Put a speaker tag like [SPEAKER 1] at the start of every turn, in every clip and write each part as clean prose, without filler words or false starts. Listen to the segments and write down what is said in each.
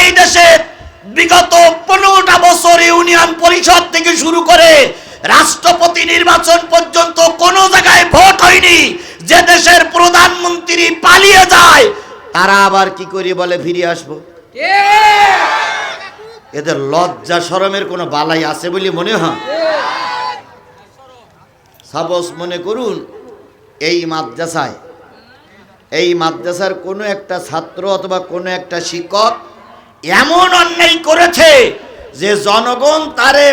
[SPEAKER 1] এই দেশে বিগত 15টা বছর ইউনিয়ন পরিষদ থেকে শুরু করে রাষ্ট্রপতি নির্বাচন পর্যন্ত কোনো জায়গায় ভোট হয়নি। যে দেশের প্রধানমন্ত্রী পালিয়ে যায় তারা আবার কি করে বলে ফিরে আসবো? এদের লজ্জা শরমের কোনো বালাই আছে বলে মনে হয়? সাপোজ মনে করুন এই মাদ্রাসার কোনো একটা ছাত্র অথবা কোনো একটা শিক্ষক এমন অন্যায় করেছে যে জনগণ তারে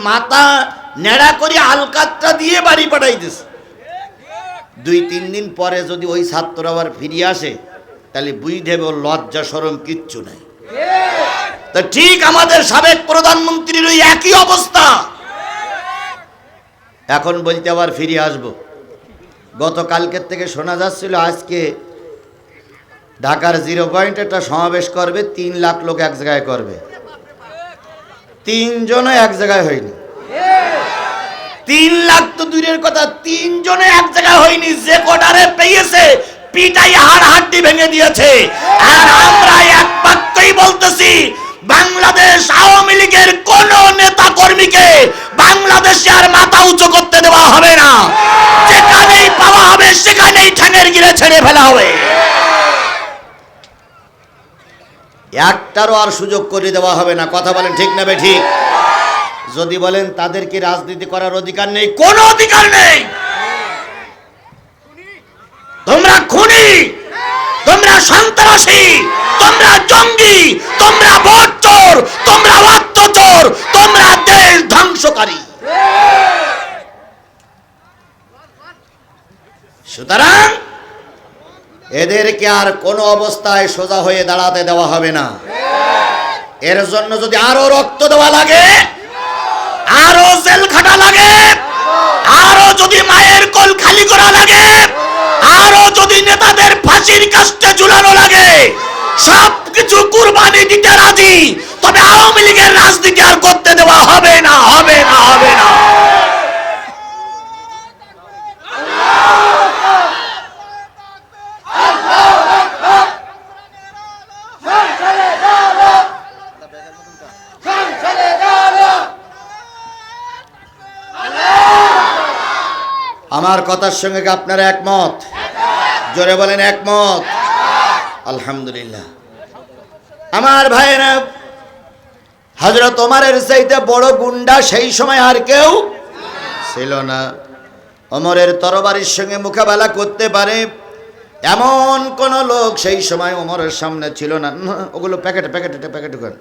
[SPEAKER 1] মাথা নেড়া করে আলকাতরা দিয়ে বাড়ি পাঠাইতেছে। 2-3 দিন পরে যদি ওই ছাত্র আবার ফিরে আসে তাহলে বুঝতে হবে লজ্জা শরম কিচ্ছু নাই। তো ঠিক আমাদের সাবেক প্রধানমন্ত্রীর ওই একই অবস্থা। এখন বলতে আবার ফিরে আসবো। গতকালকের থেকে শোনা যাচ্ছিল আজকে ঢাকার 0 পয়েন্টে একটা সমাবেশ করবে, 3 লাখ লোক এক জায়গায় করবে। 3 জনও এক জায়গায় হয়নি। 3 লাখ তো দূরের কথা, 3 জনে এক জায়গায় হয়নি। যে কোটারে পেয়েছে পিটাই হাড়-হাড্ডি ভেঙে দিয়েছে। আর আমরা এক বাক্যই বলতেছি, বাংলাদেশ আওয়ামী লীগের কোন নেতা কর্মীকে বাংলাদেশে আর মাথা উঁচু করতে দেওয়া হবে না। যেখানেই পাওয়া হবে সেখানেই ঠ্যাঙের গিরে ছেড়ে ফেলা হবে। একটারও আর সুযোগ করে দেওয়া হবে না। কথা বলেন ঠিক না বেঠিক? যদি বলেন তাদের কি রাজনীতি করার অধিকার নেই? কোনো অধিকার নেই। তোমরা খুনি, তোমরা সন্ত্রাসী, তোমরা জঙ্গি, তোমরা ভোট চোর, তোমরা অর্থ চোর, তোমরা দেশ ধ্বংসকারী। সুতরাং এদেরকে আর কোনো অবস্থায় সোজা হয়ে দাঁড়াতে দেওয়া হবে না। এর জন্য যদি আরো রক্ত দেওয়া লাগে, আরো জেল খাটা লাগে, আরো যদি মায়ের কোল খালি করা লাগে, আরো যদি নেতাদের ফাঁসির কাস্টে ঝুলানো লাগে, সবকিছু কুরবানি দিতে রাজি। তবে আওয়ামী লীগের রাজনীতি আর করতে দেওয়া হবে না, হবে না, হবে না। আমার কথার সঙ্গে কি আপনারা একমত? জোরে বলেন একমত। আলহামদুলিল্লাহ। আমার ভাইয়েরা, হযরত ওমরের চাইতে বড় গুন্ডা সেই সময় আর কেউ ছিল না। ওমরের তরবারির সঙ্গে মোকাবেলা করতে পারে এমন কোন লোক সেই সময় ওমরের সামনে ছিল না। ওগুলো প্যাকেটে প্যাকেটে প্যাকেটে করেন।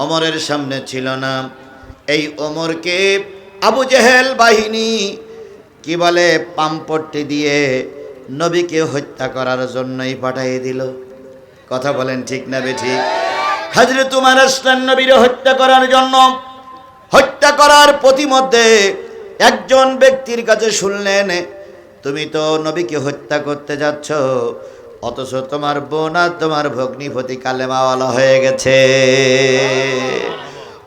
[SPEAKER 1] ওমরের সামনে ছিল না। এই ওমরকে আবু জেহেল বাহিনী কি বলে পাম্পট্টি দিয়ে নবীকে হত্যা করার জন্যই পাঠিয়ে দিল। কথা বলেন ঠিক না বেঠিক? হযরত ওমর আসলেন নবীর হত্যা করার জন্য। হত্যা করার প্রতিমধ্যে একজন ব্যক্তির কাছে শুনলেন, তুমি তো নবীকে হত্যা করতে যাচ্ছ, অথচ তোমার বোন আর তোমার ভগ্নিপতি কালেমাওয়ালা হয়ে গেছে।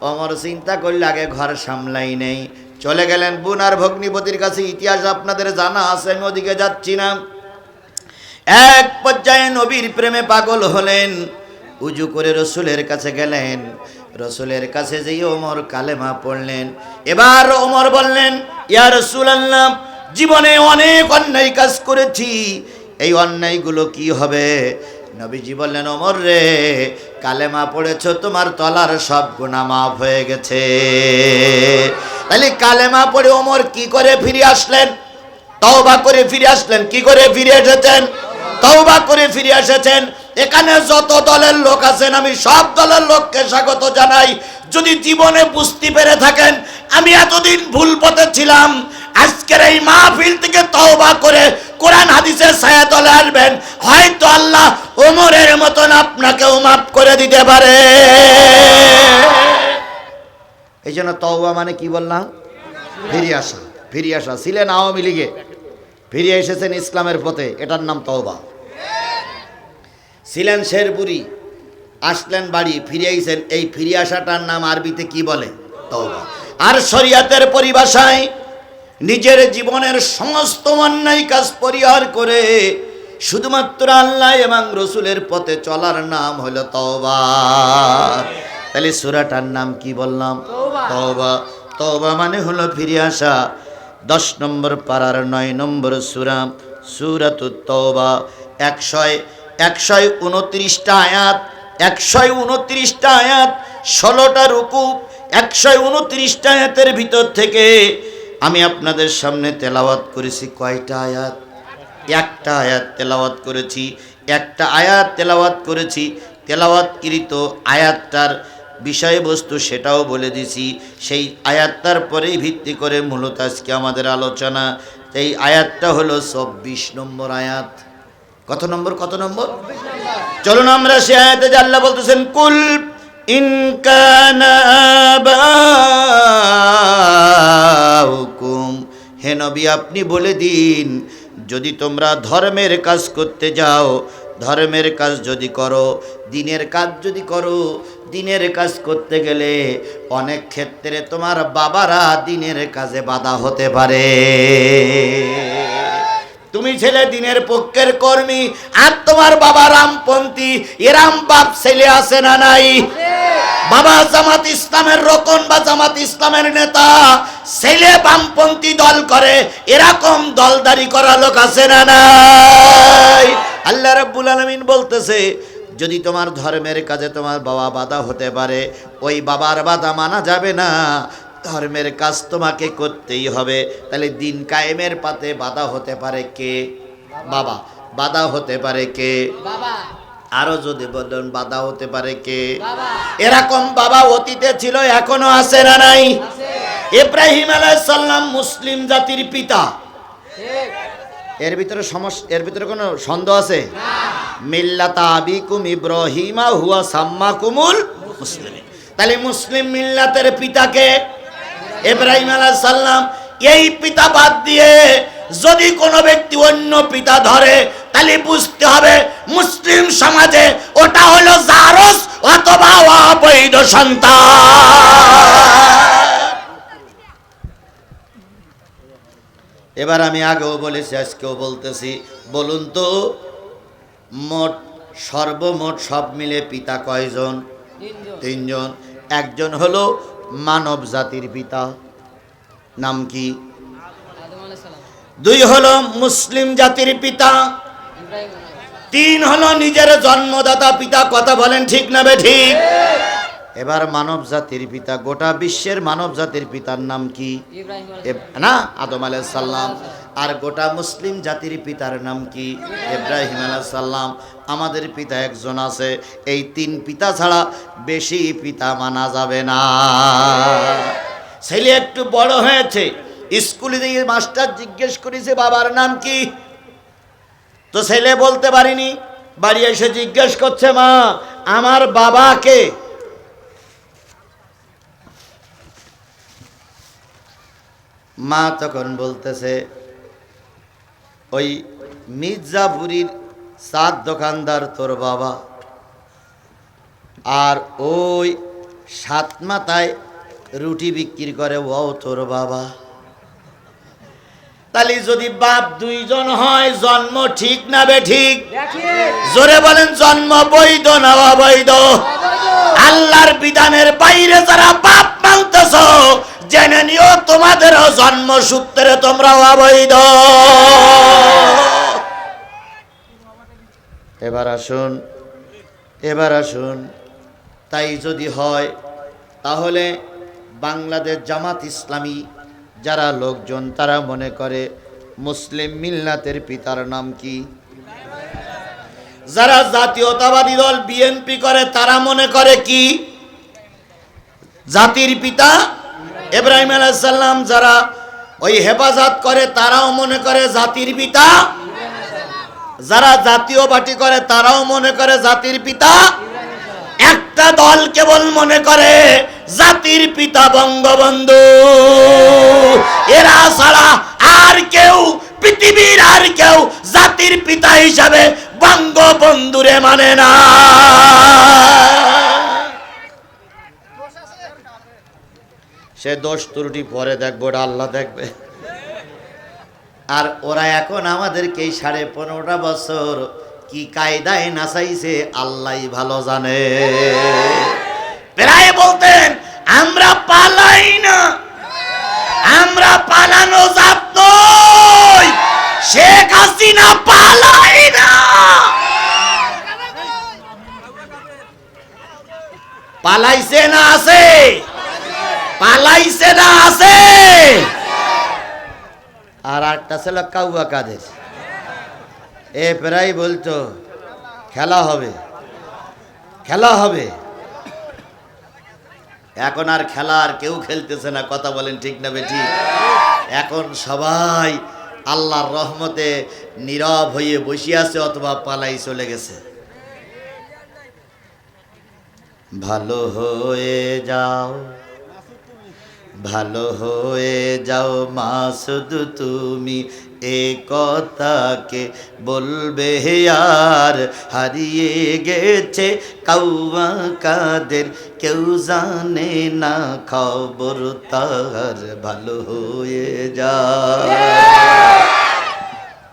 [SPEAKER 1] ওমর চিন্তা করলে আগে ঘর সামলাই নেই, চলে গেলেন বোন আর ভগ্নিপতির কাছে। ইতিহাস আপনাদের জানা আছে, আমি ওদিকে যাচ্ছি না। এক পর্যায়ে নবীর প্রেমে পাগল হলেন, উজু করে রসুলের কাছে গেলেন। রসুলের কাছে যেয়ে ওমর কালেমা পড়লেন। এবার ওমর বললেন, ইয়া রাসূলুল্লাহ, জীবনে অনেক অন্যায় কাজ করেছি, এই অন্যায়গুলো কি হবে? নবীজি বললেন, ওমর রে, কালেমা পড়েছ, তোমার তলার সব গুনাহ মাফ হয়ে গেছে। তাহলে কালেমা পড়ে ওমর কি করে ফিরে আসলেন? তওবা করে ফিরে আসলেন। কি করে ফিরে এসেছেন? তওবা করে ফিরে এসেছেন। এখানে যত দলের লোক আছেন আমি সব দলের লোককে স্বাগত জানাই। যদি জীবনে বুঝতে পেরে থাকেন আমি এতদিন ভুল পথে ছিলাম, আজকের এই মাহফিল থেকে তওবা করে কোরআন হাদিসের ছায়াতলে আসবেন, হয়তো আল্লাহ ওমরের মতন আপনাকেও মাফ করে দিতে পারে। এই জন্য তওবা মানে কি বললাম? ফিরে আসা। ফিরে আসা। ছিলেন আওয়ামী লীগে, ফিরে এসেছেন ইসলামের পথে, এটার নাম তওবা। ছিলেন শেরপুরি, আসলেন বাড়ি, ফিরে আইছেন, এই ফিরে আসাটার নাম আরবিতে কি বলে? তওবা। আর শরীয়তের পরিভাষায় নিজের জীবনের সমস্ত অন্যায় কাজ পরিহার করে শুধুমাত্র আল্লাহ এবং রসুলের পথে চলার নাম হলো তওবা। তাহলে সূরাটার নাম কি বললাম? তওবা। তওবা মানে হলো ফিরে আসা। 10 নম্বর পারার 9 নম্বর সূরা, সূরাতুত তওবা। 129টা আয়াত, 129টা আয়াত, 16টা রুকু, 129টা আয়াতের ভিতর থেকে আমি আপনাদের সামনে তেলাওয়াত করেছি কয়টা আয়াত? একটা আয়াত তেলাওয়াত করেছি। একটা আয়াত তেলাওয়াত করেছি। তেলাওয়াতকৃত আয়াতটার বিষয়বস্তু সেটাও বলে দিছি। সেই আয়াতটার পরেই ভিত্তি করে মূলত আজকে আমাদের আলোচনা। এই আয়াতটা হলো 24 নম্বর আয়াত। কত নম্বর? কত নম্বর? চলুন আমরা সে আয়াতে যে আল্লাহ বলতেছেন, কুল ইন কানা আবাউকুম, হে নবী আপনি বলে দিন, যদি তোমরা ধর্মের কাজ করতে যাও, ধর্মের কাজ যদি করো, দিনের কাজ যদি করো, দিনের কাজ করতে গেলে অনেক ক্ষেত্রে তোমার বাবারা দিনের কাজে বাধা হতে পারে। তুমি ছেলে দিনের পক্ষের কর্মী, আর তোমার বাবা রামপন্থী। এরাম বাপ ছেলে আছে না নাই? বাবা জামাত ইসলামের রোকন বা জামাত ইসলামের নেতা, ছেলে বামপন্থী দল করে, এরকম দলদারি করা লোক আছে না নাই? আল্লাহ রাব্বুল আলামিন বলতেছে, যদি তোমার ধর্মের কাজে তোমার বাবা বাধা হতে পারে, ওই বাবার বাধা মানা যাবে না, ধর্মের কাজ তোমাকে করতেই হবে। তাহলে দিন কায়েমের পাতে বাধা হতে পারে কে? বাবা। বাধা হতে পারে কে? বাবা। আরো যদি বলেন বাধা হতে পারে কে? বাবা। এরকম বাবা অতীতে ছিল, এখনো আছে না নাই? ইব্রাহিম আলাইহিস সালাম মুসলিম জাতির পিতা। এর ভিতরে কোনো সন্দেহ আছে? মিল্লাতা আবিকুম ইব্রাহিমা হুয়া সাম্মাকুমুল মুসলিমিন। তাহলে মুসলিম মিল্লাতের পিতাকে ইব্রাহিম আলাইহিস সালাম। এই পিতা বাদ দিয়ে যদি কোনো ব্যক্তি অন্য পিতা ধরে, তাহলে বুঝতে হবে মুসলিম সমাজে ওটা হলো জারস অথবা অবৈধ সন্তান। এবার আমি আগেও বলেছি, আজকেও বলতেছি, বলুন তো সর্বমোট সব মিলে পিতা কয়জন? 3 জন। একজন হলো মানব জাতির পিতা, নাম কি? 2 হলো মুসলিম জাতির পিতা, 3 হলো নিজের জন্মদাতা পিতা। কথা বলেন ঠিক না বেঠিক? এবার মানব জাতির পিতা, গোটা বিশ্বের মানব জাতির পিতার নাম কি? না, আদম আলাইহিস সালাম। আর গোটা মুসলিম জাতির পিতার নাম কি? ইব্রাহিম আলাইহিস সালাম। আমাদের পিতা একজন আছে। এই 3 পিতা ছাড়া বেশি পিতা মানা যাবে না। ছেলে একটু বড় হয়েছে, স্কুলে গিয়ে মাস্টার জিজ্ঞেস করেছে বাবার নাম কি, তো ছেলে বলতে পারিনি। বাড়ি এসে জিজ্ঞেস করছে, মা আমার বাবাকে? মা তখন বলতেছে, ওই মির্জাপুরীর চাঁদ দোকানদার তোর বাবা, আর ওই 7 মাথায় রুটি বিক্রি করে ও তোর বাবা। তাহলে যদি বাপ 2 জন হয়, জন্ম ঠিক না বেঠিক? জোরে বলেন, জন্ম বৈধ না অবৈধ? আল্লাহর বিধানের বাইরে যারা বাপ মানতেছ, জেনে নিও তোমাদেরও জন্মসূত্রে তোমরা অবৈধ। এবার আসুন, তাই যদি হয় তাহলে বাংলাদেশ জামাত ইসলামী যারা লোকজন, তারা মনে করে মুসলিম মিল্লাতের পিতার নাম কি? যারা জাতীয়তাবাদী দল বিএনপি করে, তারা মনে করে কি? জাতির পিতা ইব্রাহিম আলাইহিস সালাম। যারা ওই হেফাজত করে, তারাও মনে করে জাতির পিতা। যারা জাতীয় পার্টি করে, তারাও মনে করে জাতির পিতা। একটা দল কেবল মনে করে জাতির পিতা বঙ্গবন্ধু। এরা ছাড়া আর কেউ, পৃথিবীর আর কেউ জাতির পিতা হিসাবে বঙ্গবন্ধুরে মানে না। সে দোষ ত্রুটি পরে দেখবো, আল্লাহ দেখবে। আর ওরা এখন আমাদেরকে 15.5 বছর কি কায়দায় নাচাইছে আল্লাহই ভালো জানে। প্রায় বলতেন আমরা পালাই না, আমরা পালানো জাত নই, শেখ হাসিনা পালাই না। পালাইছে না আছে, পালাইছে না আছে। আর একটা ছিল কাউয়া কাদের, এ প্রায় বলতো খেলা হবে, খেলা হবে। এখন আর খেলা আর কেউ খেলতেছে না, কথা বলেন ঠিক না বেঠিক? এখন সবাই আল্লাহর রহমতে নীরব হয়ে বসে আছে অথবা পালাই চলে গেছে। ভালো হয়ে যাও, ভালো হয়ে যাও মাসুদ তুমি, এ কথাকে বলবে আর হারিয়ে গেছে কাউয়া কাদের, কেউ জানে না খবর তার। ভালো হয়ে যাও,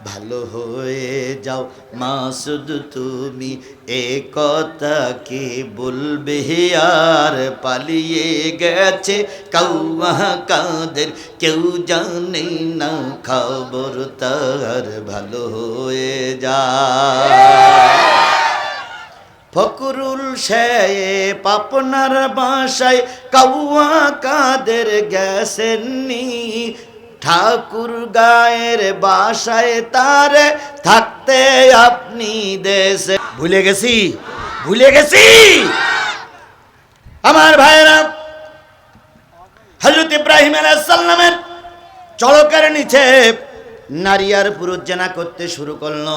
[SPEAKER 1] ভালো হয়ে যাও মাসুদ তুমি, এ কথাকে বলবে আর পালিয়ে গেছে কাউয়া কাদের, কেউ জানে না খবর তার। ভালো হয়ে যাও। ফকরুল সাহেব আপনার বাসায় কাউয়া কাদের গেছেননি, ঠাকুর গায়ের বাসায় তার থাকতে আপনি দেশে। ভুলে গেছি, ভুলে গেছি আমার ভাইরা। হযরত ইব্রাহিম আলাইহিস সালামের চড়কের নিচে নারী আর পুরুষ জেনা করতে শুরু করলো।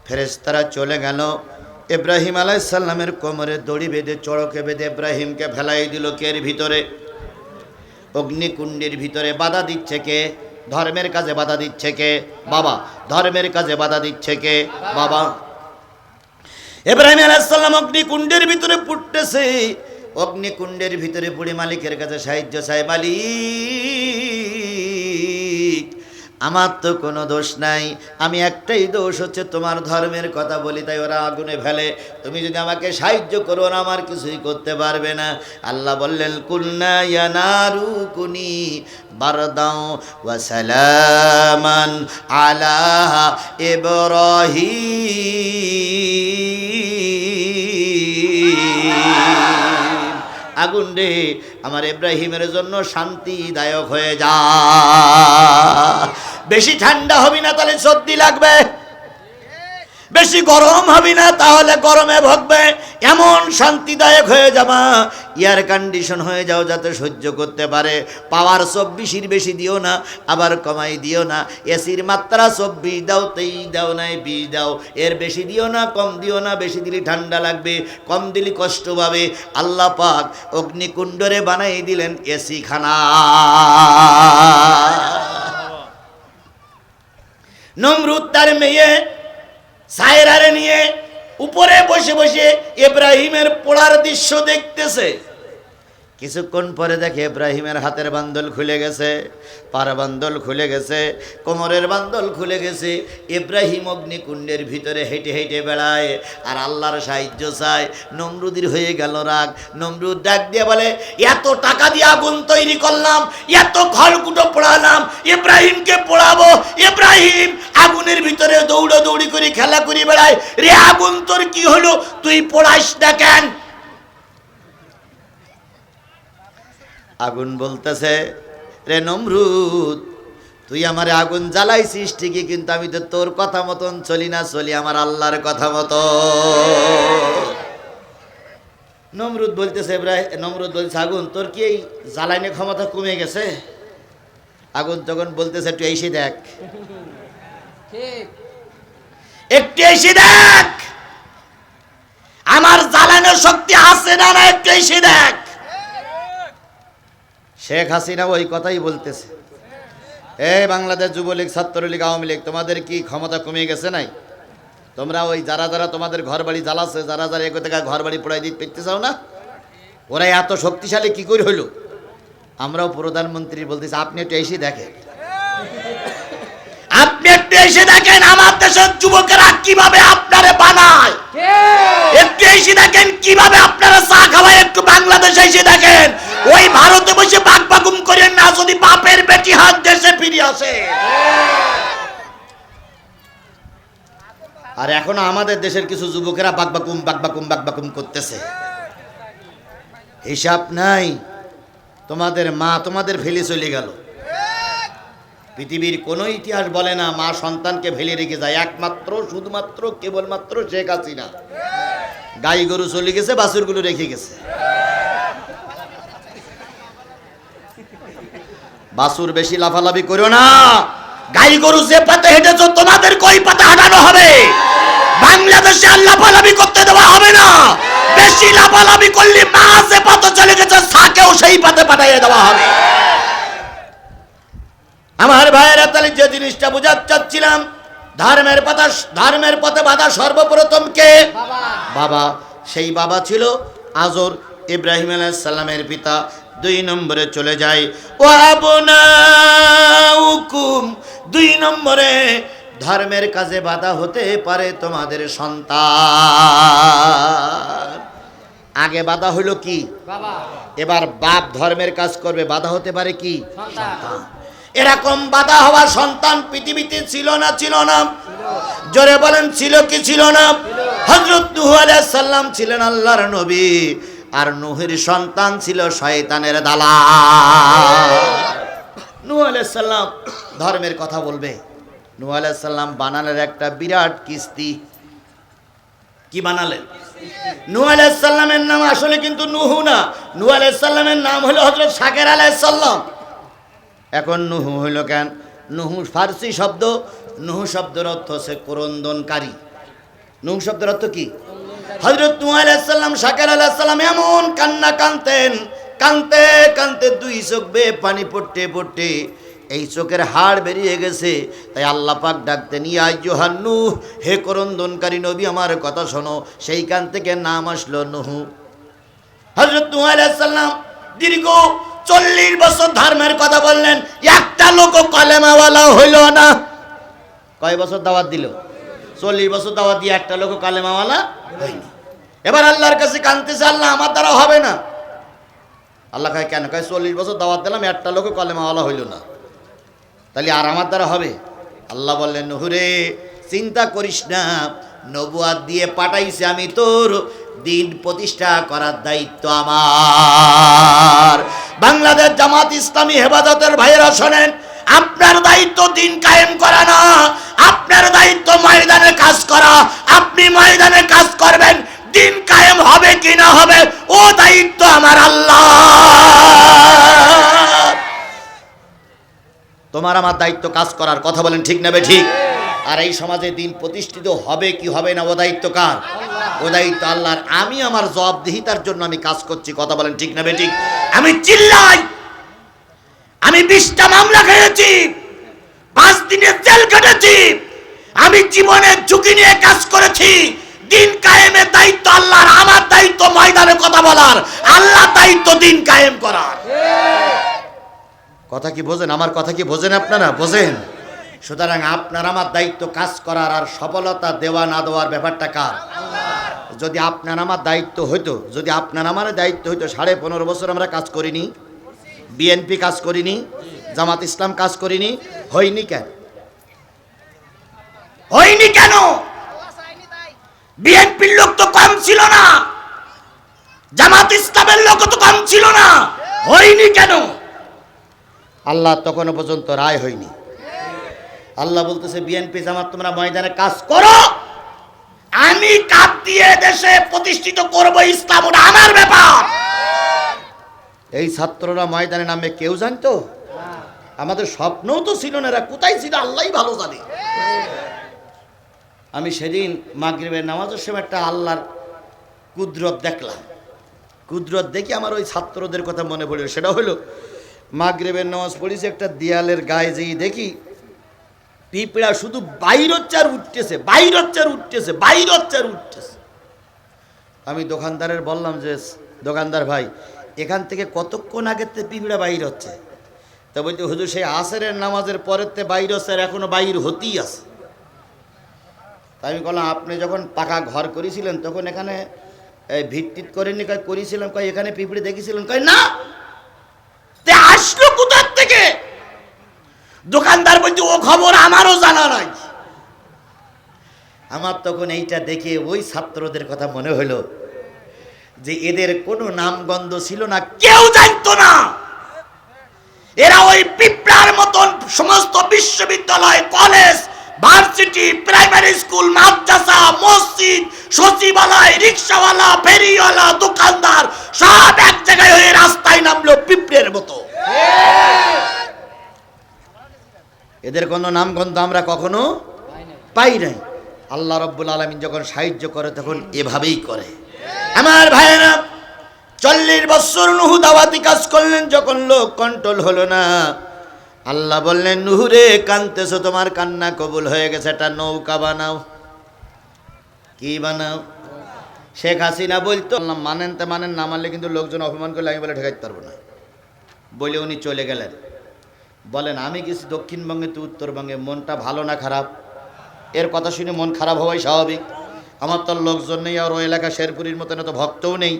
[SPEAKER 1] ফেরেশতারা চলে গেল, ইব্রাহিম আলাইহিস সালামের কোমরে দড়ি বেঁধে চড়কে বেঁধে ইব্রাহিমকে ফেলাই দিল কের ভিতরে, অগ্নিকুণ্ডের ভিতরে। বাধা দিচ্ছে কে? ধর্মের কাজে বাধা দিচ্ছে কে? বাবা। ধর্মের কাজে বাধা দিচ্ছে কে? বাবা। ইব্রাহিম আলাইহিস সালাম অগ্নিকুণ্ডের ভিতরে পড়তেছে, অগ্নিকুণ্ডের ভিতরে পড়ে মালিকের কাছে সাহায্য চায়। মালিক, আমার তো কোনো দোষ নাই, আমি একটাই দোষ হচ্ছে তোমার ধর্মের কথা বলি তাই ওরা আগুনে ফেলে। তুমি যদি আমাকে সাহায্য করো না, আমার কিছুই করতে পারবে না। আল্লাহ বললেন কুলনা ইয়া নারু কুনি বারদাও ওয়া সালামান আলা ইব্রাহিম। আগুন রে, আমার ইব্রাহিমের জন্য শান্তিদায়ক হয়ে যা। বেশি ঠান্ডা হবি না তাহলে সর্দি লাগবে, বেশি গরম হবি না তাহলে গরমে ভুগবে। এমন শান্তিদায়ক হয়ে যাবা, এয়ার কন্ডিশন হয়ে যাও যাতে সহ্য করতে পারে। পাওয়ার 24-এর বেশি দিও না, আবার কমাই দিও না। এসির মাত্রা 24 দাও, 23 দাও, নাই 20 দাও। এর বেশি দিও না, কম দিও না। বেশি দিলে ঠান্ডা লাগবে, কম দিলে কষ্ট পাবে। আল্লাহ পাক অগ্নিকুণ্ডরে বানাই দিলেন এসি খানা। নমরুদ তার মেয়ে সায়রারে নিয়ে উপরে বসে বসে ইব্রাহিমের পোড়ার দৃশ্য দেখতেছে। কিছুক্ষণ পরে দেখে ইব্রাহিমের হাতের বান্দল খুলে গেছে, পার বান্দল খুলে গেছে, কোমরের বান্দল খুলে গেছে। ইব্রাহিম অগ্নিকুণ্ডের ভিতরে হেঁটে হেঁটে বেড়ায় আর আল্লাহর সাহায্য চায়। নমরুদের হয়ে গেল রাগ। নমরুদ ডাক দিয়ে বলে, এত টাকা দিয়ে আগুন তৈরি করলাম, এত খড়কুটো পোড়ালাম, ইব্রাহিমকে পোড়াবো। ইব্রাহিম আগুনের ভিতরে দৌড়াদৌড়ি করে খেলা করে বেড়ায়। রে আগুন, তোর কি হলো? তুই পোড়াস না কেন? আগুন বলতেছে, রে নমরুদ, তুই আমার আগুন জ্বালাইছিস ঠিকই, কিন্তু আমি তো তোর কথা মতন চলি না, চলি আমার আল্লাহর কথা মতো। নমরুদ বলতেছে, নমরুদ বলছে, আগুন তোর কি এই জ্বালাইনের ক্ষমতা কমে গেছে? আগুন তখন বলতেছে, একটু এসে দেখ, একটু এসে দেখ আমার জ্বালানোর শক্তি আছে না, না একটু এসে দেখ। শেখ হাসিনা ওই কথাই বলতেছে, বাংলাদেশ যুবলীগ, ছাত্রলীগ, আওয়ামী লীগ, তোমাদের কি ক্ষমতা কমে গেছে নাই? তোমরা ওই যারা যারা তোমাদের ঘর বাড়ি জ্বালাচ্ছে, যারা যারা এগো থেকে ঘর বাড়ি পোড়াই দিতে পেতে চাও না, ওরা এত শক্তিশালী কি করে হইল? আমরাও প্রধানমন্ত্রী বলতেছি, আপনি একটু এসে দেখেন, একটু এসে দেখেন আমার দেশের যুবকেরা কিভাবে আপনারে বানায়, একটু এসে দেখেন কিভাবে আপনারা চা খাওয়ায়, একটু বাংলাদেশে এসে দেখেন। ওই ভারতে বসে বাগবাগুম করেন না, যদি বাপের বেটি হাত দেশে ফিরে আসে। আর এখন আমাদের দেশের কিছু যুবকেরা বাগবাগুম করতেছে, হিসাব নাই। তোমাদের মা তোমাদের ফেলে চলে গেল। পৃথিবীর কোনো ইতিহাস বলে না মা সন্তানকে ফেলে রেখে যায়, একমাত্র শুধুমাত্র কেবলমাত্র শেখ হাসিনা। গাই গরু চলে গেছে, বাছুরগুলো রেখে গেছে। বাছুর বেশি লাফালাফি করো না, গাই গরু যে পাতে হেঁটেছ তোমাদের কই পাতা হাঁটানো হবে। বাংলাদেশে আর লাফালাফি করতে দেওয়া হবে না। বেশি লাফালাফি করলে মা যে পাতে চলে গেছে সাকেও সেই পাতে পাঠিয়ে দেওয়া হবে। আমার ভাইয়েরা, তাহলে যে জিনিসটা বোঝাতে চাচ্ছিলাম, ধর্মের পথে বাধা সর্বপ্রথম কে? বাবা। সেই বাবা ছিল আজর, ইব্রাহিম আলাইহিস সালামের পিতা। 2 নম্বরে চলে যায় ওয়াবনাউকুম। 2 নম্বরে ধর্মের কাজে বাধা হতে পারে তোমাদের সন্তান। আগে বাধা হলো কি? বাবা। এবার বাপ ধর্মের কাজ করবে, বাধা হতে পারে কি? সন্তান। এরকম বাধা হওয়া সন্তান পৃথিবীতে ছিল না? ছিল না? জোরে বলেন, ছিল কি ছিল না? হযরত নূহ আলাইহিস সালাম ছিলেন আল্লাহর নবী, আর নূহের সন্তান ছিল শয়তানের দালাল। নূহ আলাইহিস সালাম ধর্মের কথা বলবে। নূহ আলাইহিস সালাম বানালেন একটা বিরাট কিস্তি। কি বানালেন? নূহ আলাইহিস সালামের নাম আসলে কিন্তু নূহ না, নূহ আলাইহিস সালামের নাম হলো হযরত শাকের আলাইহিস সালাম। এখন নূহ হইল কেন? নূহ ফার্সি শব্দ, নূহ শব্দের অর্থ হচ্ছে ক্রন্দনকারী। নূহ শব্দের অর্থ কি? হযরত নূহ আলাইহিস সালাম, শাকের আলাইহিস সালাম এমন কান্না কাঁদতেন, কাঁদতে কাঁদতে 2 চোখ বেয়ে পানি পড়তে পড়তে এই চোখের হাড় বেরিয়ে গেছে। তাই আল্লাহ পাক ডাকতেন, ইয়া আইয়ুহান নূহ, হে ক্রন্দনকারী নবী আমার কথা শোনো। সেইখান থেকে নাম আসলো নূহ। হযরত নূহ আলাইহিস সালাম দীর্ঘ 40 বছর ধর্মের কথা বললেন, একটা লোক কালেমাওয়ালা হইল না। কয় বছর দাওয়াত দিল? 40 বছর দাওয়াত দিয়ে একটা লোক কালেমাওয়ালা হয়নি। এবার আল্লাহর কাছে কাঁদতেছে, আল্লাহ আমার দ্বারা হবে না। আল্লাহ কয় কেন? কয় 40 বছর দাওয়াত দিলাম, একটা লোক কালেমাওয়ালা হইল না, তাহলে আর আমার দ্বারা হবে? আল্লাহ বললেন, নূহ রে চিন্তা করিস না, নবুয়াত দিয়ে পাঠাইছে আমি, তোর দিন প্রতিষ্ঠা করার দায়িত্ব আমার। বাংলাদেশ জামাত ইসলামী হেফাজতের ভাইয়েরা শোনেন, আপনার দায়িত্ব দিন কায়েম করা না, আপনার দায়িত্ব ময়দানে কাজ করা। আপনি ময়দানে কাজ করবেন, দিন কায়েম হবে কি না হবে ও দায়িত্ব আমার আল্লাহ। তোমার আমার দায়িত্ব কাজ করার। কথা বলেন ঠিক না ঠিক? আর এই সমাজে দিন প্রতিষ্ঠিত হবে কি হবে না ও দায়িত্ব কার? ও দায়িত্ব আল্লাহর। আমি আমার জবাবদিহিতার জন্য আমি কাজ করছি। কথা বলেন ঠিক না ঠিক? আমি চিল্লাই, আমি 20টা মামলা খেয়েছি, 5 দিনের জেল কেটেছি, আমি জীবনের ঝুঁকি নিয়ে কাজ করেছি। দিন কায়েমের দায়িত্ব আল্লাহর, আমার দায়িত্ব ময়দানে কথা বলার, আল্লাহর দায়িত্ব দিন কায়েম করার। কথা কি বোঝেন? আমার কথা কি বোঝেন আপনারা? বোঝেন? সুতরাং আপনার আমার দায়িত্ব কাজ করার, আর সফলতা দেওয়া না দেওয়ার ব্যাপারটা কার? যদি আপনার আমার দায়িত্ব হইতো, যদি আপনার আমার দায়িত্ব হইতো, 15.5 বছর আমরা কাজ করিনি, বিএনপি কাজ করিনি, জামাত ইসলাম কাজ করিনি, হয়নি কেন? হয়নি কেন? বিএনপির লোক তো কম ছিল না, জামাত ইসলামের লোক তো কম ছিল না, হয়নি কেন? আল্লাহ তখনও পর্যন্ত রায় হয়নি। আল্লাহ বলতেছে, বিএনপি জামাত তোমরা ময়দানে কাজ করো, আমি কাজ দিয়ে দেশে প্রতিষ্ঠিত করব ইসলাম, ওটা আমার ব্যাপার। এই ছাত্ররা ময়দানে নামে কেউ জানতো? আমাদের স্বপ্নও তো ছিল না, এরা কোথায় ছিল আল্লাহই ভালো জানে। আমি সেদিন মাগরিবের নামাজের সময় একটা আল্লাহর কুদরত দেখলাম। কুদরত দেখি আমার ওই ছাত্রদের কথা মনে পড়ল। সেটা হলো মাগরিবের নামাজ পড়েছি, একটা দেয়ালের গায়ে যেই দেখি পিঁপড়া শুধু বাইর হচ্ছে আর উঠতেছে, বাইর হচ্ছে আর উঠতেছে, বাইর হচ্ছে আর উঠতেছে। আমি দোকানদারের বললাম যে, দোকানদার ভাই, এখান থেকে কতক্ষণ আগের থেকে পিঁপড়া বাইর হচ্ছে? তো বলতে হুজুর সেই আসরের নামাজের পরেতে বাইর স্যার এখনো বাইর হতেই আছে। তাই আমি বললাম আপনি যখন পাকা ঘর করেছিলেন তখন এখানে ভিত্তিত করেননি? কয় করেছিলাম। কয় এখানে পিঁপড়ে দেখেছিলেন? কয় না। তে আসলো কোথা থেকে? দোকানদার বলতে ও খবর আমারও জানা নাই। আমার তখন এইটা দেখে ওই ছাত্রদের কথা মনে হলো যে এদের কোনো নামগন্ধ ছিল না, কেউ জানতো না। এরা ওই পিঁপড়ার মতন সমস্ত বিশ্ববিদ্যালয়, কলেজ, ভার্সিটি, প্রাইমারি স্কুল, মাদ্রাসা, মসজিদ, সচিবালয়, রিক্সাওয়ালা, ফেরিওয়ালা, দোকানদার সব এক জায়গায় হয়ে রাস্তায় নামলো পিঁপড়ের মতো। এদের কোনো নামগন্ধ আমরা কখনো পাই নাই। আল্লাহ রাব্বুল আলামিন যখন সাহায্য করে তখন এভাবেই করে। আমার ভাইয়েরা, 40 বছর নূহ দাওয়াতি কাজ করলেন, যখন লোক কন্ট্রোল হলো না, আল্লাহ বললেন নূহ রে কাঁদতেছো, তোমার কান্না কবুল হয়ে গেছে, একটা নৌকা বানাও। কি বানাও? শেখ হাসিনা বলতো মানেন তে মানেন, না মানলে কিন্তু লোকজন অপমান করলে আমি বলে ঠেকাইতে পারবো না বলে উনি চলে গেলেন। বলেন আমি গেছি দক্ষিণবঙ্গে তো উত্তরবঙ্গে, মনটা ভালো না খারাপ? এর কথা শুনে মন খারাপ হওয়াই স্বাভাবিক। আমার তো লোকজন নেই, আর ওই এলাকা শেরপুরির মতন তো ভক্তও নেই।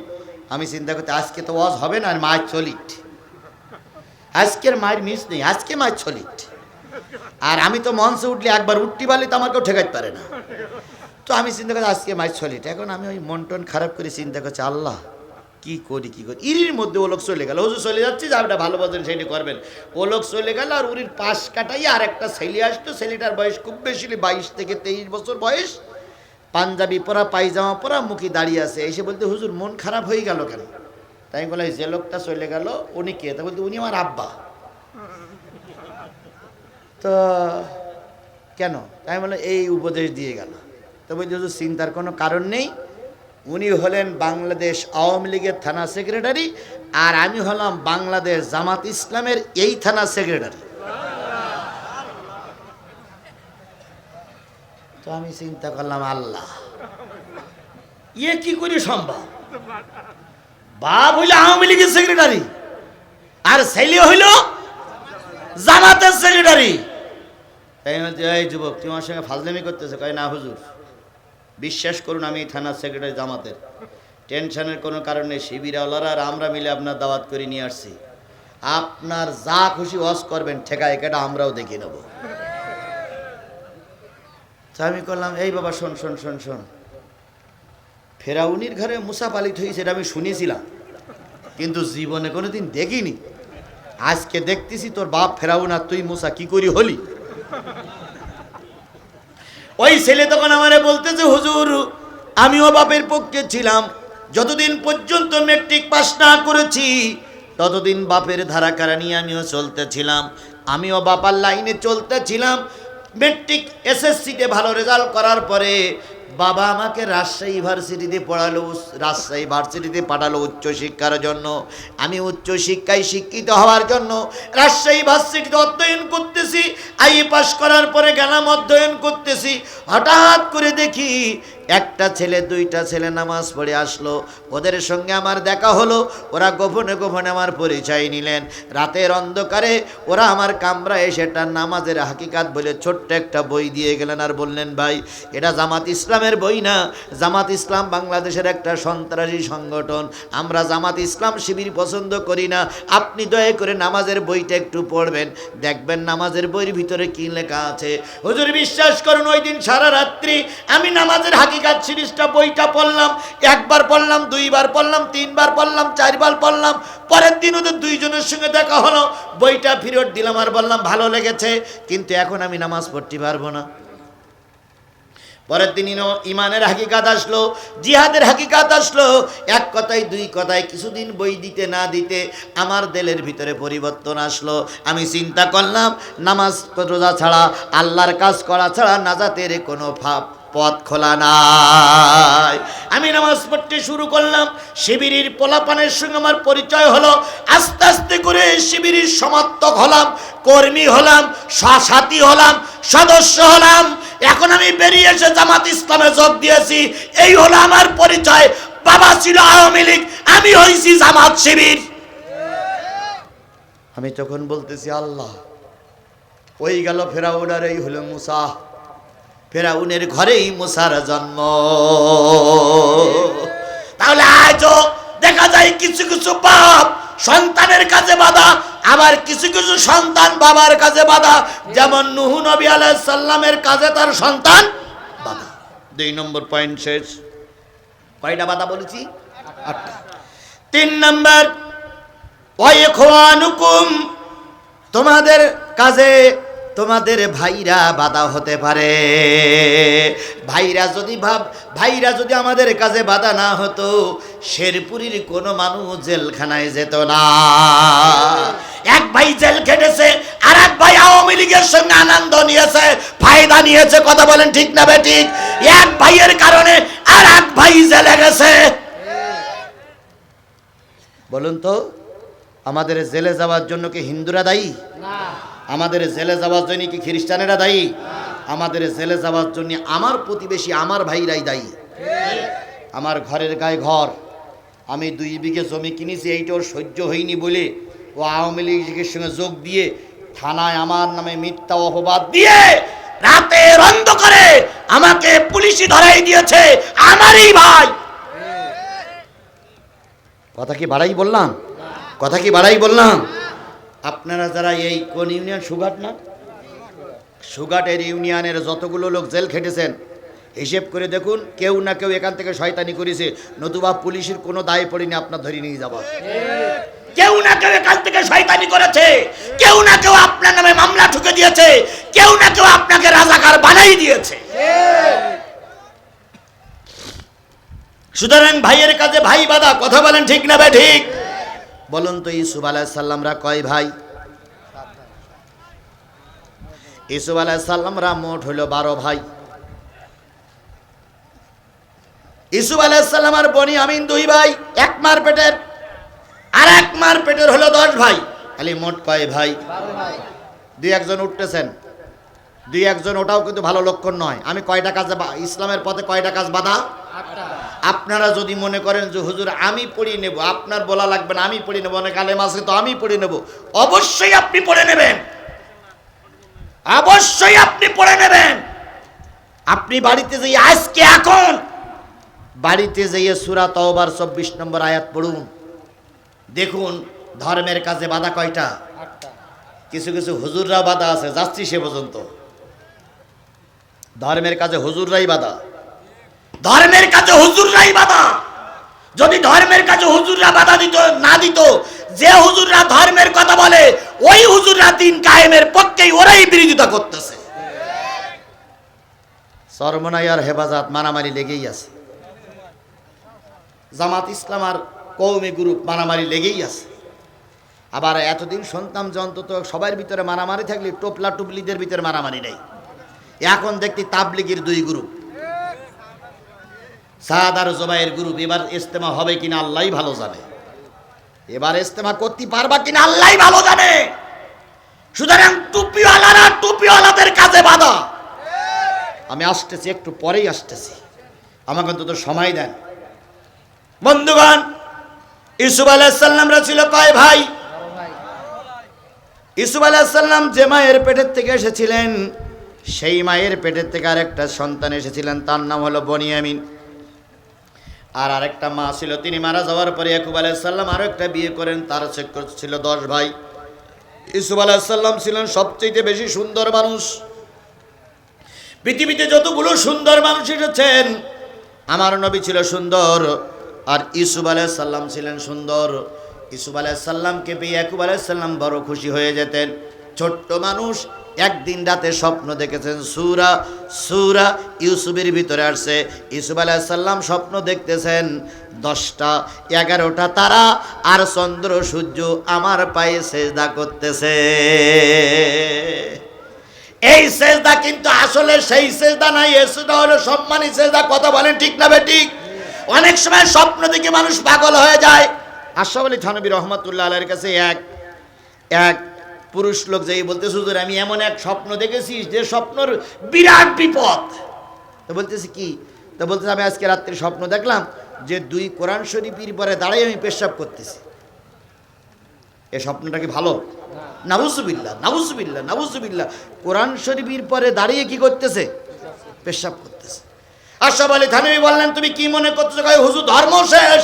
[SPEAKER 1] আমি চিন্তা করতে আজকে তো ওয়াজ হবে না, আর মাছ চলিট, আজকের মায়ের মিস নেই, আজকে মাছ চলিট। আর আমি তো মঞ্চে উঠলে একবার উঠতে পারলে তো আমাকেও ঠেকাইতে পারে না। তো আমি চিন্তা করছি আজকে মাছ চলিট। এখন আমি ওই মন টন খারাপ করে চিন্তা করছি আল্লাহ কি করি কি করি। ইরির মধ্যে ও লোক চলে গেল, হুজুর চলে যাচ্ছি, যা এটা ভালো বোঝেন সেটি করবেন। ও লোক চলে গেল, আর উরির পাশ কাটাই আর একটা ছেলে আসতো। ছেলেটার বয়স খুব বেশি 22 থেকে 23 বছর বয়স, পাঞ্জাবি পরা, পায়জামা পরা, মুখে দাঁড়িয়ে আছে। এসে বলতে হুজুর মন খারাপ হয়ে গেল কেন? তাই বলে যে লোকটা চলে গেল উনি কে? তা বলতে উনি আমার আব্বা। তো কেন? তাই বলে এই উপদেশ দিয়ে গেল। তো বলতে হুজুর চিন্তার কোনো কারণ নেই, উনি হলেন বাংলাদেশ আওয়ামী লীগের থানা সেক্রেটারি, আর আমি হলাম বাংলাদেশ জামাত ইসলামের এই থানা সেক্রেটারি। তো আমি চিন্তা করলাম আল্লাহ ইয়ে কি করে সম্ভব? বাপ হইল আওয়ামী লীগের সেক্রেটারি আর ছেলে হইল জামাতের সেক্রেটারি। তাই বলছে এই যুবক তুমি আমার সঙ্গে ফাজলামি করতেছে? কয় না হুজুর, বিশ্বাস করুন আমি থানার সেক্রেটারি জামাতের, টেনশনের কোনো কারণ নেই। শিবিরওয়ালারা আর আমরা মিলে আপনার দাওয়াত করে নিয়ে আসছি, আপনার যা খুশি ওয়াজ করবেন ঠেকা একাটা আমরাও দেখে নেব। আমি করলাম এই বাবা শোন শোন শোন শোন, ফেরাউনির ঘরে মুসা পালিত হয়েছে এটা আমি শুনেছিলাম, কিন্তু জীবনে কোনোদিন দেখিনি। আজকে দেখতেছি তোর বাপ ফেরাউন আর তুই মুসা, কি করি হলি? ওই ছেলে তখন আমারে বলতেছে হুজুর আমিও বাপের পক্ষে ছিলাম, যতদিন পর্যন্ত মেট্রিক পাস না করেছি ততদিন বাপের ধারা কারা নিয়ে আমিও চলতেছিলাম, আমিও বাবার লাইনে চলতেছিলাম। মেট্রিক এসএসসিতে ভালো রেজাল্ট করার পরে বাবা আমাকে রাজশাহী ভার্সিটিতে পড়ালো, রাজশাহী ভার্সিটিতে পাঠালো উচ্চশিক্ষার জন্য। আমি উচ্চশিক্ষায় শিক্ষিত হওয়ার জন্য রাজশাহী ভার্সিটিতে অধ্যয়ন করতেছি। আইএ পাস করার পরে গেলাম অধ্যয়ন করতেছি। হঠাৎ করে দেখি একটা ছেলে দুইটা ছেলে নামাজ পড়ে আসলো, ওদের সঙ্গে আমার দেখা হলো। ওরা গোপনে গোপনে আমার পরিচয় নিলেন। রাতের অন্ধকারে ওরা আমার কামরা এসে একটা নামাজের হাকিকাত বলে ছোট্ট একটা বই দিয়ে গেলেন, আর বললেন ভাই এটা জামাত ইসলামের বই না, জামাত ইসলাম বাংলাদেশের একটা সন্ত্রাসী সংগঠন, আমরা জামাত ইসলাম শিবির পছন্দ করি না, আপনি দয়া করে নামাজের বইটা একটু পড়বেন, দেখবেন নামাজের বইয়ের ভিতরে কি লেখা আছে। হুজুর বিশ্বাস করুন ওই দিন সারা রাত্রি আমি নামাজের হাকিকাত সিরিজটা বইটা পড়লাম। একবার পড়লাম, দুইবার পড়লাম, তিনবার পড়লাম, চারবার পড়লাম। পরের দিন ওদের দুইজনের সঙ্গে দেখা হলো, বইটা ফেরত দিলাম আর বললাম ভালো লেগেছে, কিন্তু এখন আমি নামাজ পড়তে পারবো না। পরের দিন ইমানের হাকিকাত আসলো, জিহাদের হাকিকাত আসলো। এক কথায় দুই কথায় কিছুদিন বই দিতে না দিতে আমার দিলের ভিতরে পরিবর্তন আসলো। আমি চিন্তা করলাম নামাজ রোজা ছাড়া, আল্লাহর কাজ করা ছাড়া নাজাতের কোনো পথ খোলা নাই। আমি নামাজ পড়তে শুরু করলাম। শিবিরের পোলাপানের সঙ্গে আমার পরিচয় হলো। আস্তে আস্তে করে শিবিরের সমর্থক হলাম, কর্মী হলাম, সাথী হলাম, সদস্য হলাম। এখন আমি বেরিয়ে এসে জামাত ইসলামে যোগ দিয়েছি। এই হলো আমার পরিচয়। বাবা ছিল আওয়ামী লীগ, আমি হয়েছি জামাত শিবির। আমি তখন বলতেছি আল্লাহ, ওই গেল ফেরাউন আর এই হলো মুসা, ফেরাউনের ঘরেই মুসার জন্ম। তাহলে আজও দেখা যায় কিছু কিছু বাপ সন্তানের কাছে বাধা, আবার কিছু কিছু সন্তান বাবার কাছে বাধা। যেমন নূহ নবী আলাইহিস সালামের কাছে তার সন্তান বাধা। 2 নম্বর পয়েন্ট শেষ। কয়টা বাধা বলেছি? 8টা। 3 নম্বর, ওয়া ইখওয়ানুকুম, তোমাদের কাজে তোমাদের ভাইরা বাধা হতে পারে। ভাইরা যদি আমাদের কাছে বাধা না হতো, শেরপুরীর কোনো মানুষ জেলখানায় যেত না। এক ভাই জেল খেটেছে, আর এক ভাই আওয়ামী লীগের সঙ্গে আনন্দ নিয়েছে, ফায়দা নিয়েছে। কথা বলেন ঠিক না বেঠিক? এক ভাইয়ের কারণে আর এক ভাই জেলে গেছে। বলুন তো, আমাদের জেলে যাওয়ার জন্য কি হিন্দুরা দায়ী? না। আমাদের জেলে যাওয়ার জন্য কি খ্রিস্টানেরা দায়ী? আমাদের জেলে যাওয়ার জন্য আমার প্রতিবেশী, আমার ভাইরাই দায়ী। আমার ঘরের গায়ে ঘর, আমি 2 বিঘে জমি কিনেছি, এইটাও সহ্য হয়নি বলে ও আওয়ামী লীগের সঙ্গে যোগ দিয়ে থানায় আমার নামে মিথ্যা অপবাদ দিয়ে রাতের অন্ধকারে আমাকে পুলিশে ধরাই দিয়েছে আমারই ভাই। কথা কি বাড়াই বললাম? কথা কি বাড়াই বললাম? আপনারা যারা এই কোন ইউনিয়ন, সুঘাট না? সুঘাটের ইউনিয়নের যতগুলো লোক জেল খেটেছেন, হিসেব করে দেখুন, কেউ না কেউ এখান থেকে শয়তানি করেছে, নতুবা পুলিশের কোনো দায় পড়েনি আপনার ধরে নিয়ে যাওয়া। কেউ না কেউ এখান থেকে শয়তানি করেছে, কেউ না কেউ আপনার নামে মামলা ঠুকে দিয়েছে, কেউ না কেউ আপনাকে রাজাকার বানাই দিয়েছে। সুতরাং ভাইয়ের কাছে ভাই বাধা। কথা বলেন ঠিক না বে ঠিক? বলুন তো, ইউসুফ আলাইহিস সালামরা কয় ভাই? ইউসুফ আলাইহিস সালামরা মোট হলো 12 ভাই। ইউসুফ আলাইহিস সালাম আর বনিয়ামিন 2 ভাই, এক মার পেটের, আর এক মার পেটের হলো 10 ভাই। খালি মোট কয় ভাই? 12 ভাই। 2-1 উঠতেছেন, 2-1 ওটাও কিন্তু ভালো লক্ষণ নয়। আমি কয়টা কাজ, ইসলামের পথে কয়টা কাজ বাধা? 8টা। আপনারা যদি মনে করেন যে হুজুর আমি পড়িয়ে নেব, আপনার বলা লাগবে না, আমি পড়িয়ে নেব, অনেক আলেম আছে তো আমি পড়িয়ে নেব। অবশ্যই আপনি পড়ে নেবেন, অবশ্যই আপনি পড়ে নেবেন। আপনি বাড়িতে যাই, আজকে এখন বাড়িতে যাইয়ে সূরা তাওবার 24 নম্বর আয়াত পড়ুন, দেখুন ধর্মের কাজে বাধা কয়টা? 8টা। কিছু কিছু হুজুররা বাধা আছে, যাচ্ছি সে পর্যন্ত। ধর্মের কাজে হুজুররাই বাধা, ধর্মের কাজে হুজুররাই বাধা। যদি ধর্মের কাজে হুজুররা বাধা দিত না দিত, যে হুজুররা ধর্মের কথা বলে ওই হুজুররা দিন কায়েমের পক্ষেই ওরাই বিরোধিতা করতেছে। চরমনাই আর হেফাজত মারামারি লেগেই আছে, জামাত ইসলাম আর কওমি গ্রুপ মারামারি লেগেই আছে। আবার এতদিন শুনতাম যে অন্তত সবার ভিতরে মারামারি থাকলে টোপলা টুপলিদের ভিতরে মারামারি নেই। এখন দেখতে তাবলিগের 2 গ্রুপ, সাদ আর জুবাইর গ্রুপ। এবার ইজতেমা হবে কিনা আল্লাহই ভালো জানে, এবার ইজতেমা করতে পারবা কিনা আল্লাহই ভালো জানে। সুতরাং টুপিওয়ালারা টুপিওয়ালাদের কাজে বাধা। আমি আসতেছি, একটু পরেই আসতেছি, আমাকে অন্তত সময় দেন। বন্ধুগণ, ইউসুফ আলাইহিস সালামরা ছিল কয় ভাই? ইউসুফ আলাইহিস সালাম যে মায়ের পেটের থেকে এসেছিলেন, সেই মায়ের পেটের থেকে আরেকটা সন্তান এসেছিলেন, তার নাম হলো বনিয়ামিন। আর আরেকটা মা ছিল, তিনি মারা যাওয়ার পরে ইয়াকুব আলাইহিস সালাম আরো একটা বিয়ে করেন, তার ছিল 10 ভাই। ইউসুফ আলাইহিস সালাম ছিলেন সবচেয়ে বেশি সুন্দর মানুষ। পৃথিবীতে যতগুলো সুন্দর মানুষ এসেছেন, আমার নবী ছিল সুন্দর, আর ইউসুফ আলাইহিস সালাম ছিলেন সুন্দর। ইউসুফ আলাইহিস সালামকে পেয়ে ইয়াকুব আলাইহিস সালাম বড় খুশি হয়ে যেতেন। ছোট্ট মানুষ একদিন রাতে স্বপ্ন দেখেছেন, সূরা ইউসুফের ভিতরে আসছে। ইউসুফ আলাইহিস সালাম স্বপ্ন দেখতেছেন 10টা 11টা তারা আর চন্দ্র সূর্য আমার পায়ে সেজদা করতেছে। এই সেজদা কিন্তু আসলে সেই সেজদা নাই, এই সেজদা হলো সম্মানী সেজদা। কথা বলেন ঠিক না বেঠিক? অনেক সময় স্বপ্ন দেখে মানুষ পাগল হয়ে যায়। আশরাফ আলী থানভী রহমাতুল্লাহ আলাইহির কাছে এক পুরুষ লোক যাই বলতেছে, হুজুর আমি এমন এক স্বপ্ন দেখেছি যে স্বপ্নর বিরাট বিপদ। তো বলতেছি কি? তো বলতেছে আমি আজকে রাত্রে স্বপ্ন দেখলাম যে 2 কোরআন শরীফের পরে দাঁড়াই আমি পেশাব করতেছি। এ স্বপ্নটা কি ভালো? নাউজুবিল্লাহ, নাউজুবিল্লাহ, নাউজুবিল্লাহ। কোরআন শরীফের পরে দাঁড়িয়ে কি করতেছে? পেশাব করতেছে। আশরাফ আলী থানভী বললেন, তুমি কি মনে করতেছো? হুজুর, ধর্ম শেষ।